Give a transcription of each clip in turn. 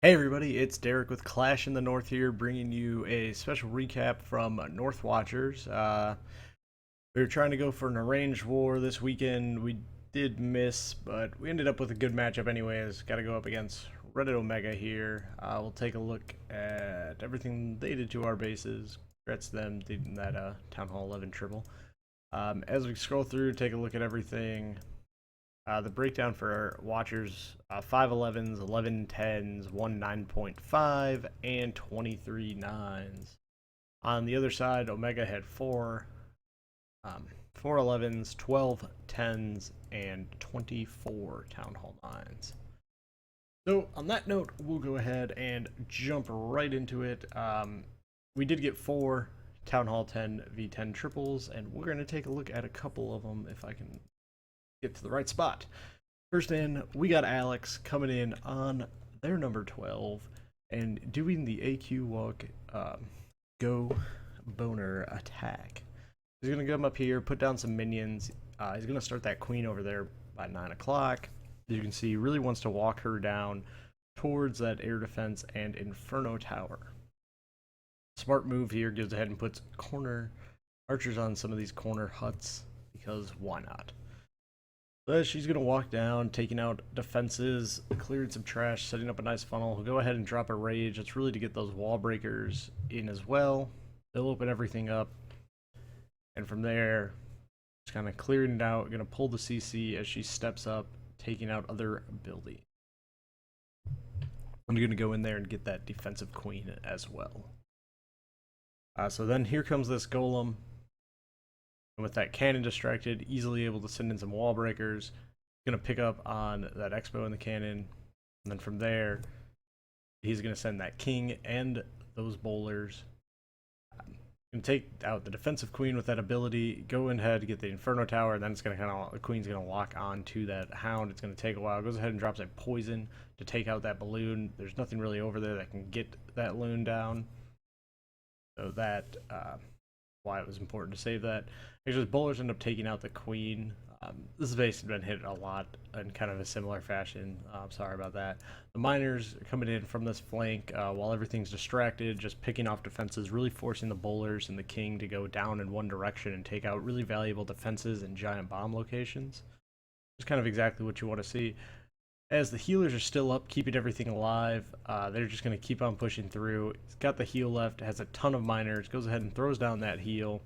Hey everybody, it's Derek with Clash in the North here, bringing you a special recap from North Watchers. We were trying to go for an arranged war this weekend. We did miss, but we ended up with a good matchup anyways. Got to go up against Reddit Omega here. We'll take a look at everything they did to our bases. Congrats to them, in that Town Hall 11 triple. As we scroll through, take a look at everything. The breakdown for watchers: 5 11s, 11 10s, 1 9.5, and 23 9s. On the other side, Omega had 4 11s, 12 10s, and 24 Town Hall 9s. So, on that note, we'll go ahead and jump right into it. We did get 4 Town Hall 10 V10 triples, and we're going to take a look at a couple of them if I can get to the right spot. First in, we got Alex coming in on their number 12 and doing the AQ walk go boner attack. He's going to come up here, put down some minions. He's going to start that queen over there by 9 o'clock. As you can see, he really wants to walk her down towards that air defense and inferno tower. Smart move here, goes ahead and puts corner archers on some of these corner huts, because why not? So she's going to walk down, taking out defenses, clearing some trash, setting up a nice funnel. He'll go ahead and drop a rage. It's really to get those wall breakers in as well. They'll open everything up. And from there, just kind of clearing it out. Going to pull the CC as she steps up, taking out other buildings. I'm going to go in there and get that defensive queen as well. So then here comes this golem. And with that cannon distracted, easily able to send in some wall breakers. Going to pick up on that expo in the cannon. And then from there, he's going to send that king and those bowlers. Going to take out the defensive queen with that ability. Go ahead to get the inferno tower. And then it's going to the queen's going to lock on to that hound. It's going to take a while. Goes ahead and drops a poison to take out that balloon. There's nothing really over there that can get that loon down. So that why it was important to save that. Actually, bowlers end up taking out the queen. This base has been hit a lot in kind of a similar fashion. I'm sorry about that. The miners are coming in from this flank while everything's distracted, just picking off defenses, really forcing the bowlers and the king to go down in one direction and take out really valuable defenses and giant bomb locations. It's kind of exactly what you want to see. As the healers are still up, keeping everything alive, they're just going to keep on pushing through. He's got the heal left, has a ton of miners, goes ahead and throws down that heal.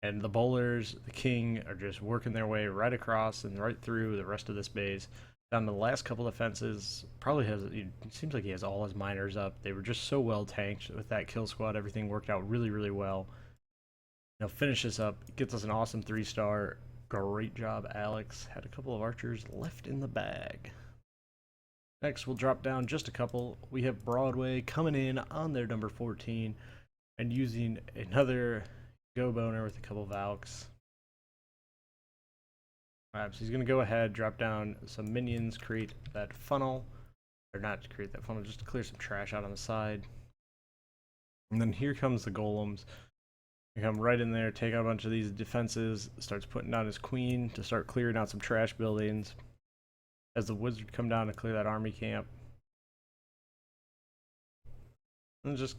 And the bowlers, the king, are just working their way right across and right through the rest of this base. Down to the last couple of defenses, probably has, it seems like he has all his miners up. They were just so well tanked with that kill squad. Everything worked out really, really well. Now finish this up, gets us an awesome 3-star. Great job, Alex. Had a couple of archers left in the bag. Next, we'll drop down just a couple. We have Broadway coming in on their number 14 and using another go boner with a couple Valks. Alright, so he's going to go ahead, drop down some minions, create that funnel. Or not to create that funnel, just to clear some trash out on the side. And then here comes the golems. They come right in there, take out a bunch of these defenses, starts putting down his queen to start clearing out some trash buildings. As the wizard come down to clear that army camp. And just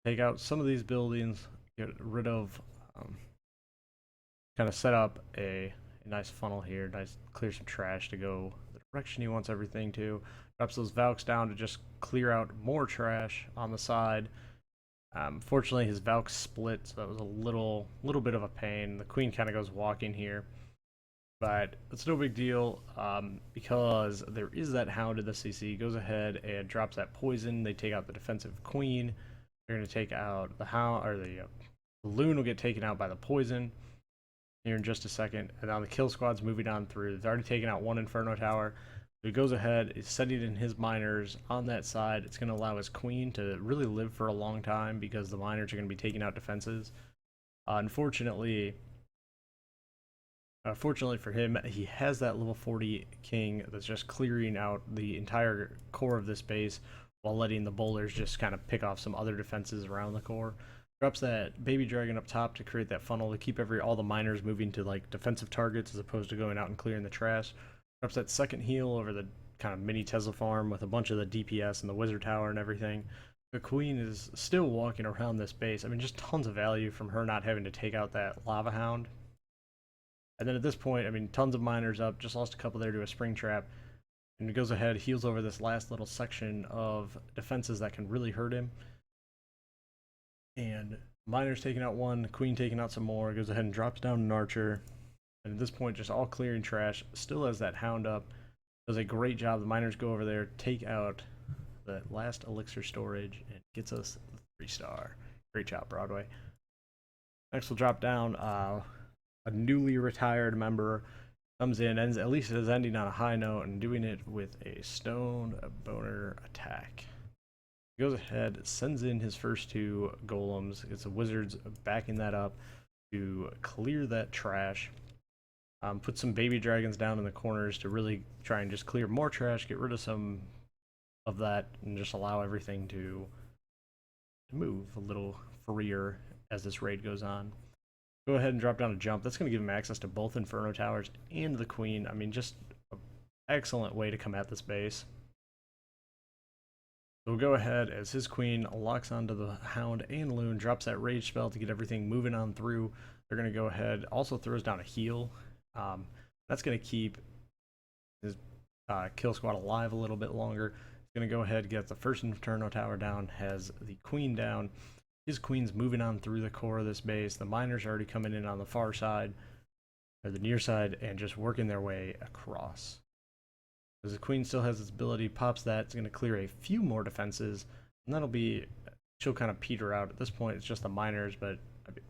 take out some of these buildings, get rid of, kind of set up a nice funnel here, nice clear some trash to go the direction he wants everything to. Drops those Valks down to just clear out more trash on the side. Fortunately, his Valks split, so that was a little bit of a pain. The queen kind of goes walking here. But it's no big deal because there is that hound in the CC. He goes ahead and drops that poison. They take out the defensive queen. They're going to take out the hound, or the loon will get taken out by the poison here in just a second. And now the kill squad's moving on through. They've already taken out one inferno tower. So he goes ahead, is sending in his miners on that side. It's going to allow his queen to really live for a long time because the miners are going to be taking out defenses. Unfortunately, fortunately for him, he has that level 40 king that's just clearing out the entire core of this base while letting the bowlers just kind of pick off some other defenses around the core. Drops that baby dragon up top to create that funnel to keep all the miners moving to like defensive targets as opposed to going out and clearing the trash. Drops that second heal over the kind of mini Tesla farm with a bunch of the DPS and the wizard tower and everything. The queen is still walking around this base. I mean, just tons of value from her not having to take out that lava hound. And then at this point, I mean, tons of miners up. Just lost a couple there to a spring trap. And he goes ahead, heals over this last little section of defenses that can really hurt him. And miners taking out one, queen taking out some more. Goes ahead and drops down an archer. And at this point, just all clearing trash. Still has that hound up. Does a great job. The miners go over there, take out the last elixir storage, and gets us the 3-star. Great job, Broadway. Next, we'll drop down a newly retired member. Comes in, ends, at least is ending on a high note, and doing it with a stone boner attack. He goes ahead, sends in his first 2 golems. It's the wizards backing that up to clear that trash. Put some baby dragons down in the corners to really try and just clear more trash, get rid of some of that, and just allow everything to move a little freer as this raid goes on. Go ahead and drop down a jump. That's going to give him access to both inferno towers and the queen. I mean, just an excellent way to come at this base. So we'll go ahead as his queen locks onto the hound and loon, drops that rage spell to get everything moving on through. They're going to go ahead, also throws down a heal. That's going to keep his kill squad alive a little bit longer. He's going to go ahead and get the first inferno tower down, has the queen down. His queen's moving on through the core of this base. The miners are already coming in on the far side, or the near side, and just working their way across. As the queen still has its ability, pops that, it's going to clear a few more defenses, and that'll be, she'll kind of peter out. At this point, it's just the miners, but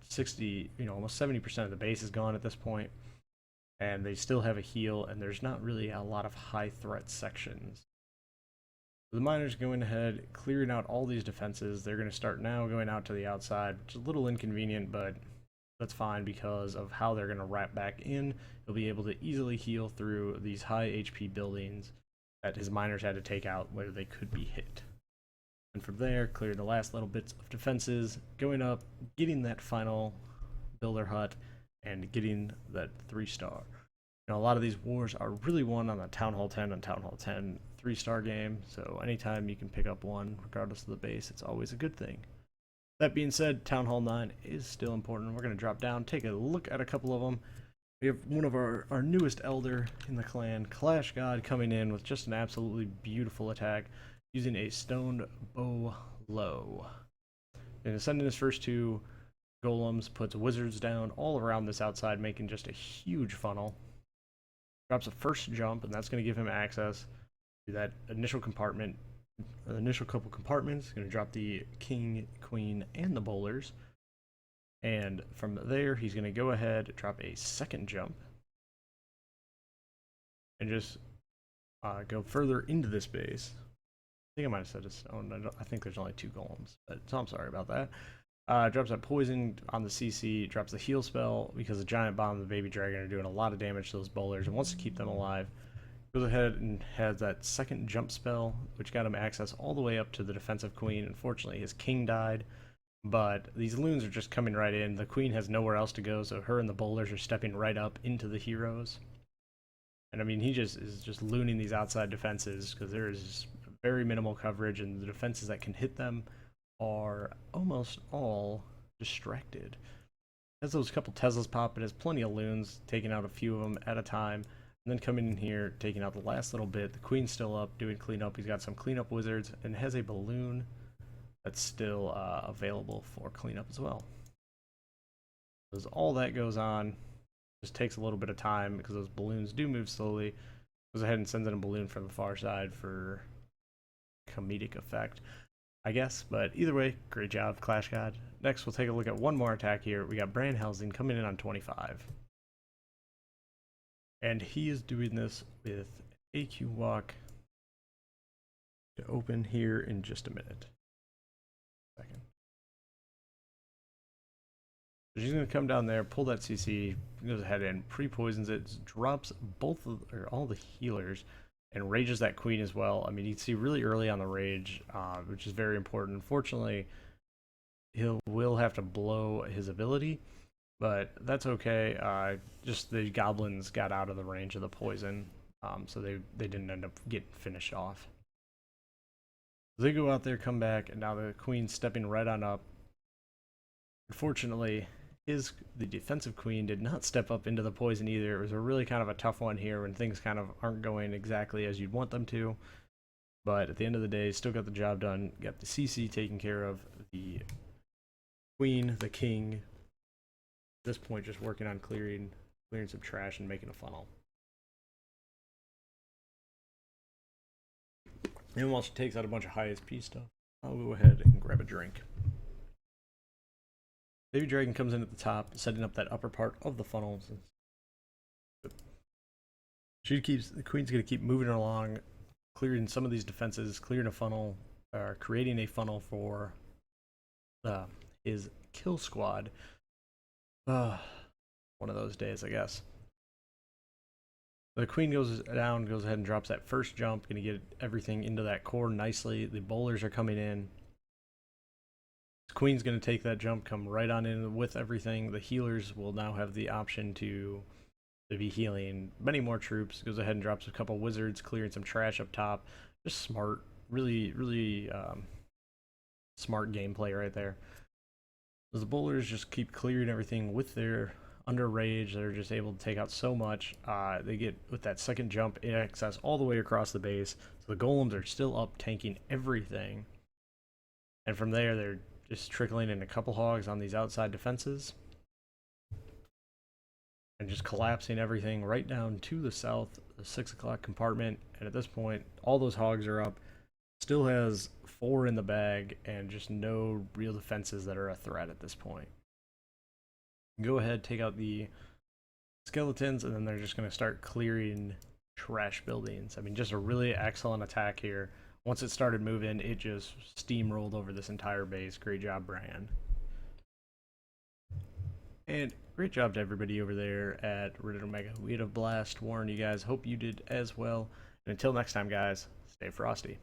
60, almost 70% of the base is gone at this point, and they still have a heal, and there's not really a lot of high threat sections. The miners going ahead, clearing out all these defenses. They're going to start now going out to the outside, which is a little inconvenient, but that's fine because of how they're going to wrap back in. He'll be able to easily heal through these high HP buildings that his miners had to take out where they could be hit. And from there, clear the last little bits of defenses, going up, getting that final builder hut, and getting that 3-star. A lot of these wars are really won on the Town Hall 10 and Town Hall 10 3-star game, so anytime you can pick up one, regardless of the base, it's always a good thing. That being said, Town Hall 9 is still important. We're going to drop down, take a look at a couple of them. We have one of our newest elder in the clan, Clash God, coming in with just an absolutely beautiful attack, using a stone bow low. And sending his first 2 golems, puts wizards down all around this outside, making just a huge funnel. Drops a first jump, and that's going to give him access to that initial compartment, the initial couple compartments. Going to drop the king, queen, and the bowlers. And from there, he's going to go ahead, drop a second jump, and just go further into this base. I think I might have said a stone. I think there's only 2 golems, so I'm sorry about that. Drops that poison on the CC, drops the heal spell because the giant bomb and the baby dragon are doing a lot of damage to those bowlers and wants to keep them alive. Goes ahead and has that second jump spell, which got him access all the way up to the defensive queen. Unfortunately, his king died, but these loons are just coming right in. The queen has nowhere else to go, so her and the bowlers are stepping right up into the heroes. And I mean, he is just looning these outside defenses because there is very minimal coverage, and the defenses that can hit them are almost all distracted. Has those couple Teslas pop, it has plenty of loons, taking out a few of them at a time, and then coming in here, taking out the last little bit. The queen's still up, doing cleanup. He's got some cleanup wizards, and has a balloon that's still available for cleanup as well. As all that goes on, just takes a little bit of time because those balloons do move slowly. Goes ahead and sends in a balloon from the far side for comedic effect, I guess, but either way, great job, Clash God. Next, we'll take a look at one more attack here. We got Brand Helsing coming in on 25. And he is doing this with AQ Walk to open here in just a minute. Second. So she's going to come down there, pull that CC, goes ahead and pre-poisons it, drops all the healers, and rages that queen as well. I mean, you can see really early on the rage, which is very important. Unfortunately, will have to blow his ability, but that's okay. Just the goblins got out of the range of the poison. so they didn't end up getting finished off. They go out there, come back, and now the queen's stepping right on up. Unfortunately, the defensive queen did not step up into the poison either. It was a really kind of a tough one here when things kind of aren't going exactly as you'd want them to. But at the end of the day, still got the job done. Got the CC taken care of. The queen, the king, at this point just working on clearing some trash and making a funnel. And while she takes out a bunch of high SP stuff, I'll go ahead and grab a drink. Baby Dragon comes in at the top, setting up that upper part of the funnel. The queen's gonna keep moving along, clearing some of these defenses, clearing a funnel, creating a funnel for his kill squad. One of those days, I guess. The queen goes down, goes ahead and drops that first jump, gonna get everything into that core nicely. The bowlers are coming in. The queen's gonna take that jump, come right on in with everything. The healers will now have the option to be healing many more troops. Goes ahead and drops a couple wizards, clearing some trash up top. Just smart, really smart gameplay right there. The bowlers just keep clearing everything with their under rage. They're just able to take out so much. They get with that second jump in excess all the way across the base. So the golems are still up tanking everything. And from there, they're just trickling in a couple hogs on these outside defenses. And just collapsing everything right down to the south, the 6 o'clock compartment. And at this point, all those hogs are up. Still has 4 in the bag and just no real defenses that are a threat at this point. Go ahead, take out the skeletons, and then they're just going to start clearing trash buildings. I mean, just a really excellent attack here. Once it started moving, it just steamrolled over this entire base. Great job, Brian. And great job to everybody over there at Reddit Omega. We had a blast. Warren, you guys. Hope you did as well. And until next time, guys, stay frosty.